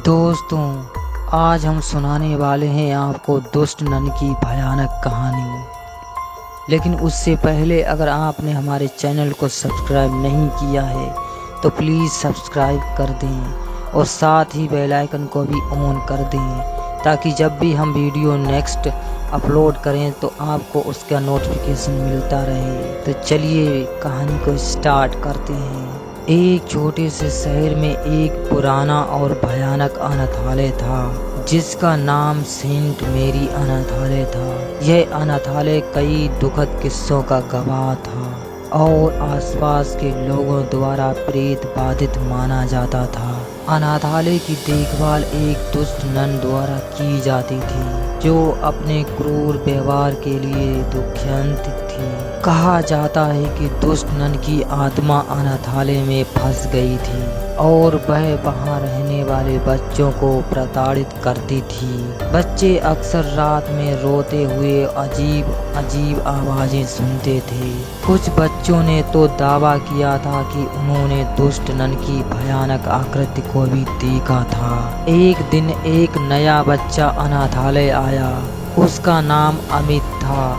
दोस्तों, आज हम सुनाने वाले हैं आपको दुष्ट नन की भयानक कहानी। लेकिन उससे पहले अगर आपने हमारे चैनल को सब्सक्राइब नहीं किया है तो प्लीज़ सब्सक्राइब कर दें और साथ ही बेल आइकन को भी ऑन कर दें ताकि जब भी हम वीडियो नेक्स्ट अपलोड करें तो आपको उसका नोटिफिकेशन मिलता रहे। तो चलिए कहानी को स्टार्ट करते हैं। एक छोटे से शहर में एक पुराना और भयानक अनाथालय था जिसका नाम सेंट मेरी अनाथालय था। यह अनाथालय कई दुखद किस्सों का गवाह था और आसपास के लोगों द्वारा प्रेत बाधित माना जाता था। अनाथालय की देखभाल एक दुष्ट नन द्वारा की जाती थी जो अपने क्रूर व्यवहार के लिए दुखियंत थी। कहा जाता है कि दुष्ट नन की आत्मा अनाथालय में फंस गई थी और वह वहां रहने वाले बच्चों को प्रताड़ित करती थी। बच्चे अक्सर रात में रोते हुए अजीब अजीब आवाजें सुनते थे। कुछ बच्चों ने तो दावा किया था कि उन्होंने दुष्ट नन की भयानक आकृति को भी देखा था। एक दिन एक नया बच्चा अनाथालय आया। उसका नाम अमित था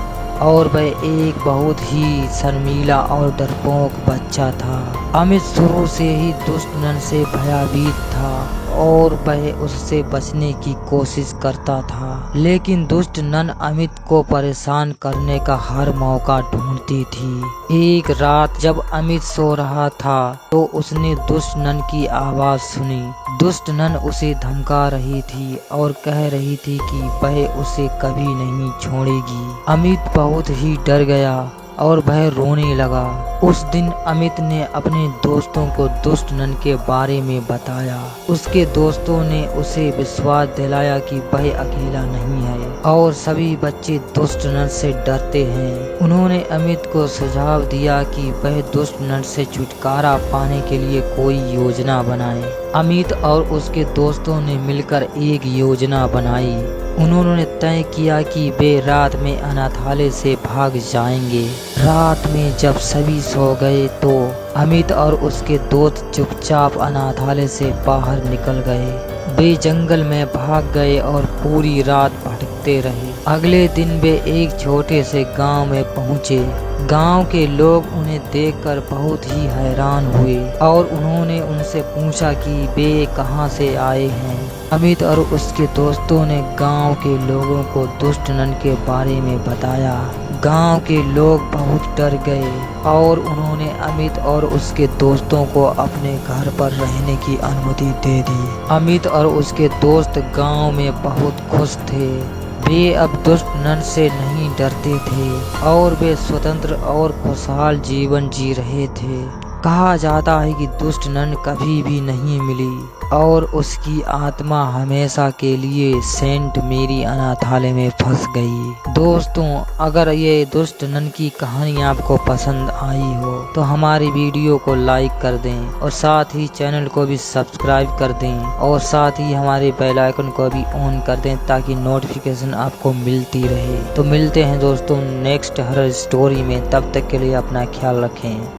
और वह एक बहुत ही शर्मीला और डरपोक बच्चा था। अमित शुरू से ही दुष्ट नन से भयभीत था और वह उससे बचने की कोशिश करता था, लेकिन दुष्ट नन अमित को परेशान करने का हर मौका ढूंढती थी। एक रात जब अमित सो रहा था तो उसने दुष्ट नन की आवाज सुनी। दुष्ट नन उसे धमका रही थी और कह रही थी कि वह उसे कभी नहीं छोड़ेगी। अमित बहुत ही डर गया और वह रोने लगा। उस दिन अमित ने अपने दोस्तों को दुष्ट नन के बारे में बताया। उसके दोस्तों ने उसे विश्वास दिलाया कि वह अकेला नहीं है और सभी बच्चे दुष्ट नन से डरते हैं। उन्होंने अमित को सुझाव दिया कि वह दुष्ट नन से छुटकारा पाने के लिए कोई योजना बनाए। अमित और उसके दोस्तों ने मिलकर एक योजना बनाई। उन्होंने तय किया कि वे रात में अनाथालय से भाग जाएंगे। रात में जब सभी सो गए तो अमित और उसके दोस्त चुपचाप अनाथालय से बाहर निकल गए। वे जंगल में भाग गए और पूरी रात भटकते रहे। अगले दिन वे एक छोटे से गांव में पहुंचे। गांव के लोग उन्हें देखकर बहुत ही हैरान हुए और उन्होंने उनसे पूछा कि वे कहां से आए हैं। अमित और उसके दोस्तों ने गांव के लोगों को दुष्ट नन के बारे में बताया। गांव के लोग बहुत डर गए और उन्होंने अमित और उसके दोस्तों को अपने घर पर रहने की अनुमति दे दी। अमित और उसके दोस्त गांव में बहुत खुश थे। वे अब दुष्ट नन से नहीं डरते थे और वे स्वतंत्र और खुशहाल जीवन जी रहे थे। कहा जाता है कि दुष्ट नन कभी भी नहीं मिली और उसकी आत्मा हमेशा के लिए सेंट मेरी अनाथालय में फंस गई। दोस्तों, अगर ये दुष्ट नन की कहानी आपको पसंद आई हो तो हमारी वीडियो को लाइक कर दें और साथ ही चैनल को भी सब्सक्राइब कर दें और साथ ही हमारे बेल आइकन को भी ऑन कर दें ताकि नोटिफिकेशन आपको मिलती रहे। तो मिलते हैं दोस्तों नेक्स्ट हॉरर स्टोरी में। तब तक के लिए अपना ख्याल रखें।